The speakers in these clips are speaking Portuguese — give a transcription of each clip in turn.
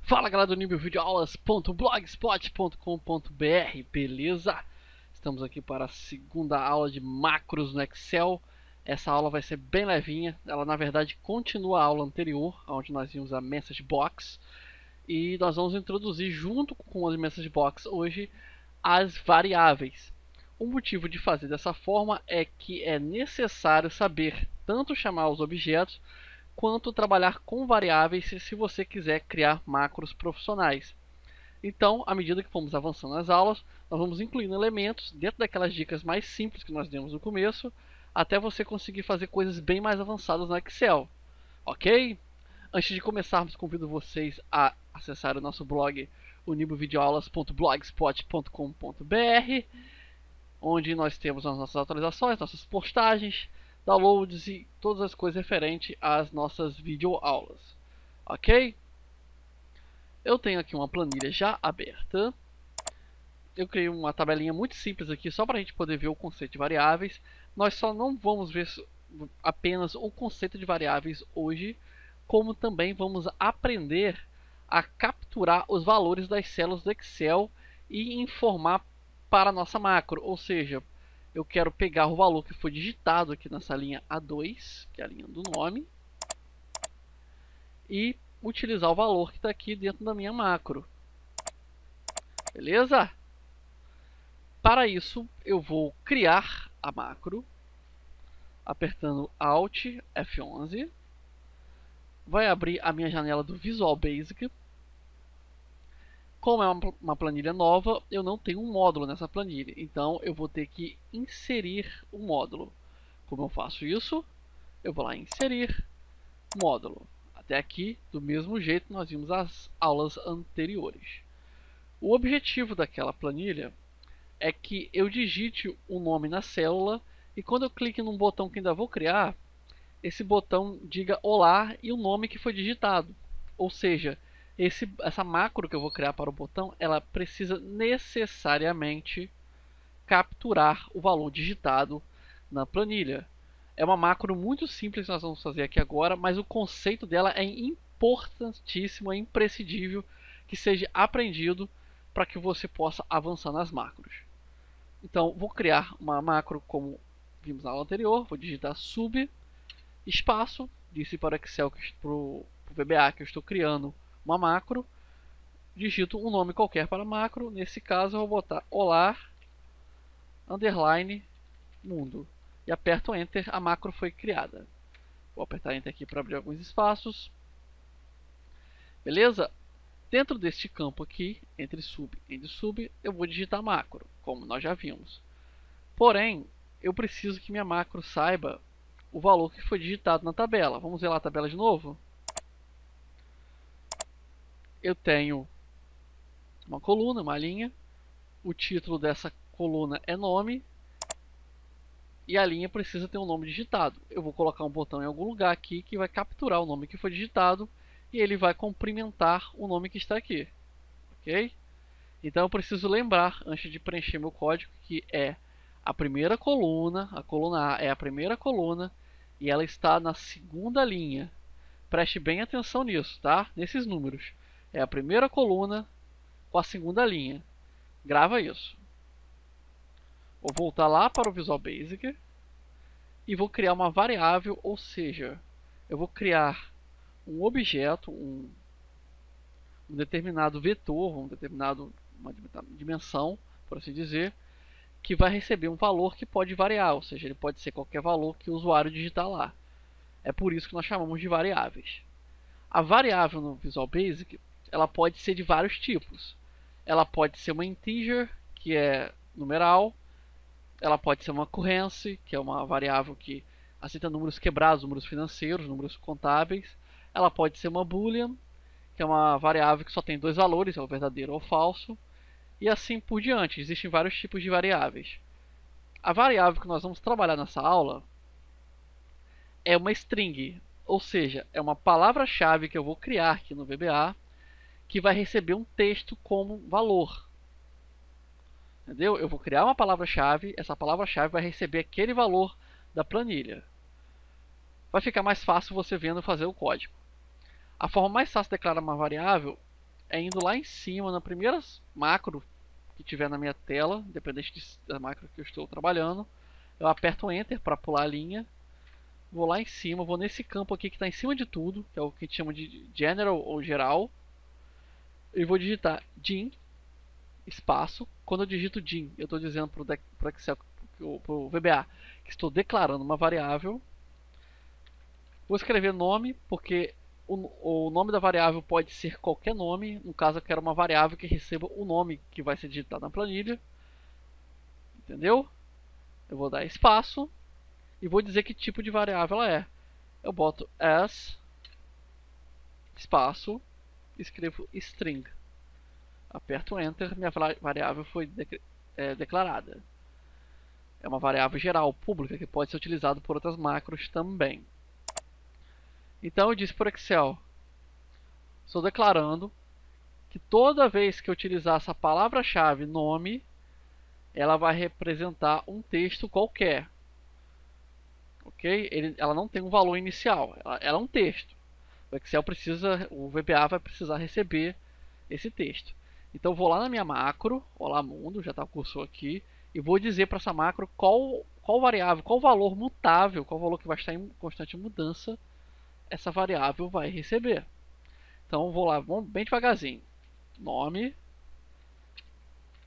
Fala galera do NivelVideoAulas.blogspot.com.br, beleza? Estamos aqui para a segunda aula de macros no Excel. Essa aula vai ser bem levinha, ela na verdade continua a aula anterior, onde nós vimos a Message Box. E nós vamos introduzir junto com as Message Box hoje as variáveis. O motivo de fazer dessa forma é que é necessário saber tanto chamar os objetos quanto trabalhar com variáveis se você quiser criar macros profissionais. Então, à medida que formos avançando nas aulas, nós vamos incluindo elementos dentro daquelas dicas mais simples que nós demos no começo, até você conseguir fazer coisas bem mais avançadas no Excel, ok? Antes de começarmos, convido vocês a acessar o nosso blog, o nivelvideoaulas.blogspot.com.br, onde nós temos as nossas atualizações, nossas postagens, downloads e todas as coisas referentes às nossas videoaulas, ok? Eu tenho aqui uma planilha já aberta. Eu criei uma tabelinha muito simples aqui só para a gente poder ver o conceito de variáveis. Nós só não vamos ver apenas o conceito de variáveis hoje, como também vamos aprender a capturar os valores das células do Excel e informar para a nossa macro, ou seja, eu quero pegar o valor que foi digitado aqui nessa linha A2, que é a linha do nome, e utilizar o valor que está aqui dentro da minha macro. Beleza? Para isso, eu vou criar a macro, apertando Alt F11. Vai abrir a minha janela do Visual Basic. Como é uma planilha nova, eu não tenho um módulo nessa planilha, então eu vou ter que inserir o módulo. Como eu faço isso? Eu vou lá em inserir módulo. Até aqui, do mesmo jeito que nós vimos as aulas anteriores. O objetivo daquela planilha é que eu digite o nome na célula e quando eu clique num botão que ainda vou criar, esse botão diga olá e o nome que foi digitado. Ou seja, essa macro que eu vou criar para o botão, ela precisa necessariamente capturar o valor digitado na planilha. É uma macro muito simples que nós vamos fazer aqui agora, mas o conceito dela é importantíssimo, é imprescindível que seja aprendido para que você possa avançar nas macros. Então, vou criar uma macro como vimos na aula anterior, vou digitar sub, espaço, disse para o Excel, para o VBA que eu estou criando uma macro, digito um nome qualquer para a macro, nesse caso eu vou botar olá, underline, mundo, e aperto Enter, a macro foi criada. Vou apertar Enter aqui para abrir alguns espaços. Beleza? Dentro deste campo aqui, entre sub e end sub, eu vou digitar macro, como nós já vimos. Porém, eu preciso que minha macro saiba o valor que foi digitado na tabela. Vamos ver lá a tabela de novo? Eu tenho uma coluna, uma linha. O título dessa coluna é nome. E a linha precisa ter um nome digitado. Eu vou colocar um botão em algum lugar aqui que vai capturar o nome que foi digitado. E ele vai cumprimentar o nome que está aqui. Ok? Então eu preciso lembrar, antes de preencher meu código, que é a primeira coluna. A coluna A é a primeira coluna. E ela está na segunda linha. Preste bem atenção nisso, tá? Nesses números. É a primeira coluna com a segunda linha. Grava isso. Vou voltar lá para o Visual Basic. E vou criar uma variável, ou seja, eu vou criar um objeto, um determinado vetor, uma dimensão, por assim dizer, que vai receber um valor que pode variar, ou seja, ele pode ser qualquer valor que o usuário digitar lá. É por isso que nós chamamos de variáveis. A variável no Visual Basic, ela pode ser de vários tipos. Ela pode ser uma integer, que é numeral. Ela pode ser uma occurrence, que é uma variável que aceita números quebrados, números financeiros, números contábeis. Ela pode ser uma boolean, que é uma variável que só tem dois valores, é o verdadeiro ou o falso. E assim por diante, existem vários tipos de variáveis. A variável que nós vamos trabalhar nessa aula é uma string, ou seja, é uma palavra-chave que eu vou criar aqui no VBA, que vai receber um texto como valor. Entendeu? Eu vou criar uma palavra-chave, essa palavra-chave vai receber aquele valor da planilha. Vai ficar mais fácil você vendo fazer o código. A forma mais fácil de declarar uma variável é indo lá em cima, na primeira macro que tiver na minha tela, independente da macro que eu estou trabalhando. Eu aperto Enter para pular a linha. Vou lá em cima, vou nesse campo aqui que está em cima de tudo, que é o que a gente chama de General ou Geral. E vou digitar DIN, espaço. Quando eu digito DIN, eu estou dizendo para o Excel, para o VBA, que estou declarando uma variável. Vou escrever nome, porque o nome da variável pode ser qualquer nome. No caso, eu quero uma variável que receba o nome que vai ser digitado na planilha. Entendeu? Eu vou dar espaço e vou dizer que tipo de variável ela é. Eu boto as, espaço, escrevo string. Aperto Enter, minha variável foi declarada. É uma variável geral, pública, que pode ser utilizada por outras macros também. Então eu disse para o Excel, estou declarando que toda vez que eu utilizar essa palavra-chave nome, ela vai representar um texto qualquer. Ok? Ela não tem um valor inicial, ela é um texto. O Excel precisa, o VBA vai precisar receber esse texto. Então eu vou lá na minha macro, olá mundo, já está o cursor aqui, e vou dizer para essa macro qual variável, qual valor mutável, qual valor que vai estar em constante mudança essa variável vai receber. Então vou lá, vamos bem devagarzinho. Nome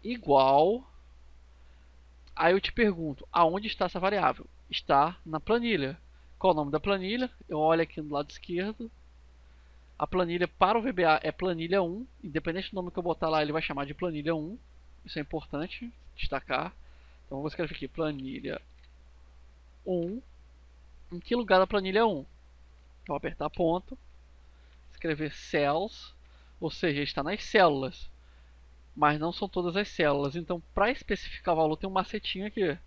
igual. Aí eu te pergunto, aonde está essa variável? Está na planilha. Qual o nome da planilha? Eu olho aqui no lado esquerdo. A planilha para o VBA é planilha 1. Independente do nome que eu botar lá, ele vai chamar de planilha 1. Isso é importante destacar. Então eu vou escrever aqui planilha 1. Em que lugar da planilha 1? Vou apertar ponto, escrever cells, ou seja, está nas células, mas não são todas as células. Então, para especificar o valor, tem um macetinho aqui.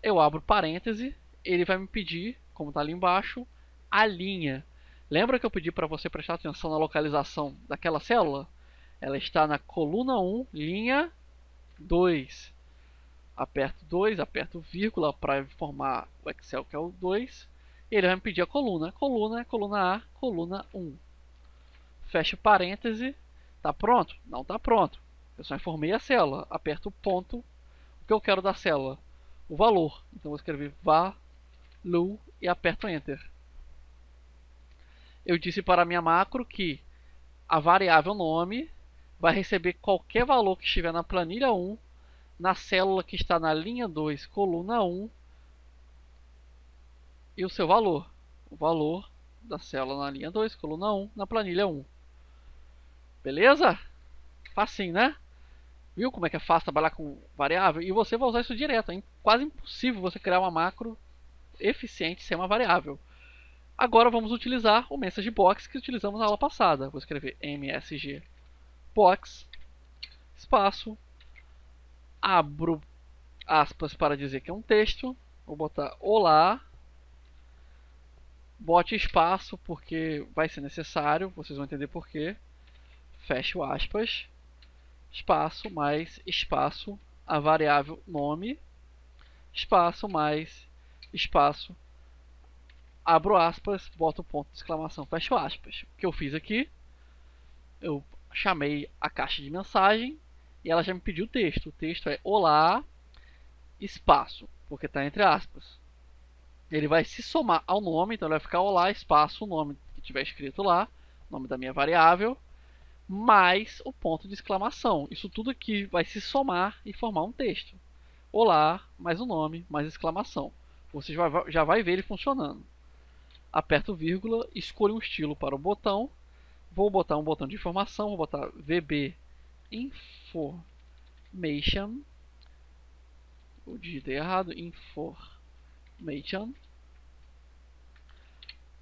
Eu abro parêntese, ele vai me pedir, como está ali embaixo, a linha. Lembra que eu pedi para você prestar atenção na localização daquela célula? Ela está na coluna 1, linha 2. Aperto 2, aperto vírgula para informar o Excel que é o 2. Ele vai me pedir a coluna. Coluna, coluna A, coluna 1. Fecho parêntese. Tá pronto? Não está pronto. Eu só informei a célula. Aperto o ponto. O que eu quero da célula? O valor. Então vou escrever value e aperto Enter. Eu disse para a minha macro que a variável nome vai receber qualquer valor que estiver na planilha 1, na célula que está na linha 2, coluna 1, e o seu valor. O valor da célula na linha 2, coluna 1, na planilha 1. Beleza? Facinho, né? Viu como é que é fácil trabalhar com variável? E você vai usar isso direto. É quase impossível você criar uma macro eficiente sem uma variável. Agora vamos utilizar o message box que utilizamos na aula passada. Vou escrever msg box, espaço, abro aspas para dizer que é um texto. Vou botar olá. Bote espaço porque vai ser necessário, vocês vão entender porquê. Fecho aspas, espaço mais espaço, a variável nome, espaço mais espaço, abro aspas, boto ponto de exclamação, fecho aspas. O que eu fiz aqui, eu chamei a caixa de mensagem e ela já me pediu o texto. O texto é olá, espaço, porque está entre aspas. Ele vai se somar ao nome, então ele vai ficar olá, espaço, o nome que tiver escrito lá, nome da minha variável, mais o ponto de exclamação. Isso tudo aqui vai se somar e formar um texto. Olá, mais o nome, mais exclamação. Você já vai ver ele funcionando. Aperto vírgula, escolho um estilo para o botão. Vou botar um botão de informação, vou botar VB Information. Eu digitei errado, Information.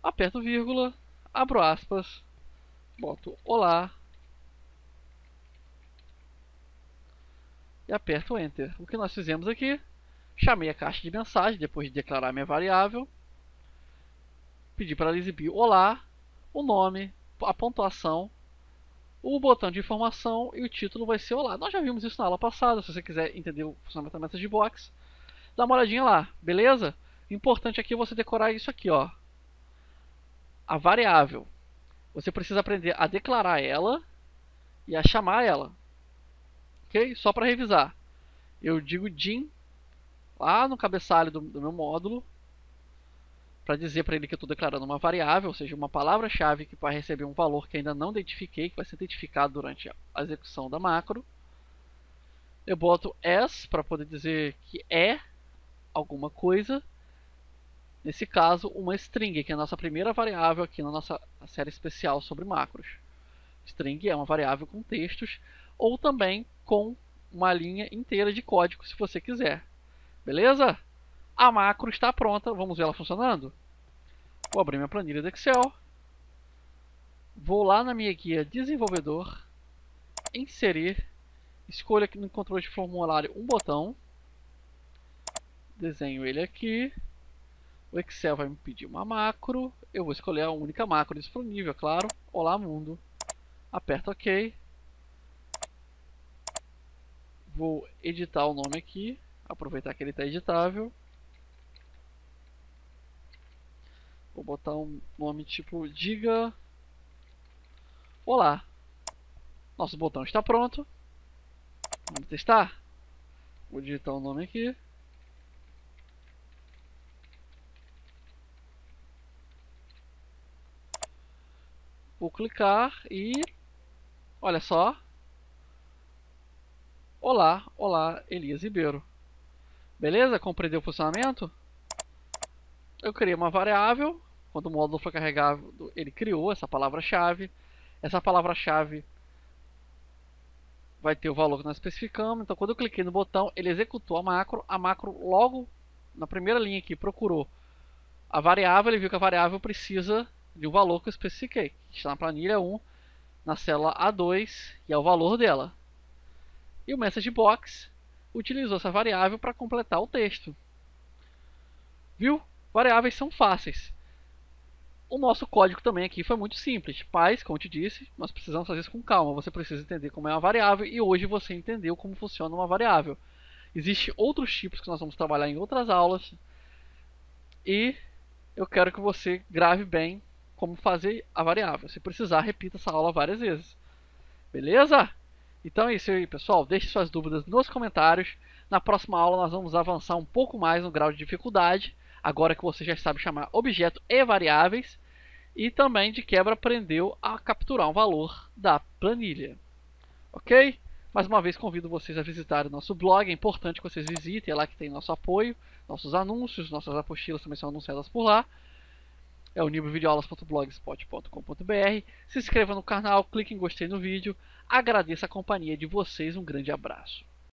Aperto vírgula, abro aspas, boto olá e aperto Enter. O que nós fizemos aqui, chamei a caixa de mensagem depois de declarar minha variável, pedi para ela exibir olá, o nome, a pontuação, o botão de informação e o título vai ser olá. Nós já vimos isso na aula passada, se você quiser entender o funcionamento da message box, dá uma olhadinha lá, beleza? Importante aqui é você decorar isso aqui, ó. A variável, você precisa aprender a declarar ela e a chamar ela. Ok? Só para revisar. Eu digo din lá no cabeçalho do meu módulo para dizer para ele que eu estou declarando uma variável, ou seja, uma palavra-chave que vai receber um valor que ainda não identifiquei, que vai ser identificado durante a execução da macro. Eu boto as para poder dizer que é alguma coisa. Nesse caso, uma string, que é a nossa primeira variável aqui na nossa série especial sobre macros. String é uma variável com textos ou também com uma linha inteira de código, se você quiser. Beleza? A macro está pronta. Vamos ver ela funcionando? Vou abrir minha planilha do Excel. Vou lá na minha guia desenvolvedor, inserir, escolho aqui no controle de formulário um botão, desenho ele aqui. O Excel vai me pedir uma macro. Eu vou escolher a única macro disponível, claro. Olá mundo. Aperto OK. Vou editar o nome aqui. Aproveitar que ele está editável. Vou botar um nome tipo diga olá. Nosso botão está pronto. Vamos testar. Vou digitar o nome aqui. Vou clicar e olha só. Olá, olá, Elias Ribeiro. Beleza? Compreendeu o funcionamento? Eu criei uma variável. Quando o módulo foi carregado, ele criou essa palavra-chave. Essa palavra-chave vai ter o valor que nós especificamos. Então, quando eu cliquei no botão, ele executou a macro. A macro logo, na primeira linha aqui, procurou a variável. Ele viu que a variável precisa de um valor que eu especifiquei. Está na planilha 1, na célula A2, e é o valor dela. E o message box utilizou essa variável para completar o texto. Viu? Variáveis são fáceis. O nosso código também aqui foi muito simples, mas, como eu te disse, nós precisamos fazer isso com calma. Você precisa entender como é uma variável e hoje você entendeu como funciona uma variável. Existem outros tipos que nós vamos trabalhar em outras aulas e eu quero que você grave bem como fazer a variável. Se precisar, repita essa aula várias vezes. Beleza? Então é isso aí, pessoal. Deixe suas dúvidas nos comentários. Na próxima aula nós vamos avançar um pouco mais no grau de dificuldade, agora que você já sabe chamar objeto e variáveis, e também de quebra aprendeu a capturar um valor da planilha. Ok? Mais uma vez convido vocês a visitarem o nosso blog. É importante que vocês visitem, é lá que tem nosso apoio, nossos anúncios, nossas apostilas também são anunciadas por lá. É o nibrovideoaulas.blogspot.com.br. Se inscreva no canal, clique em gostei no vídeo. Agradeço a companhia de vocês, um grande abraço.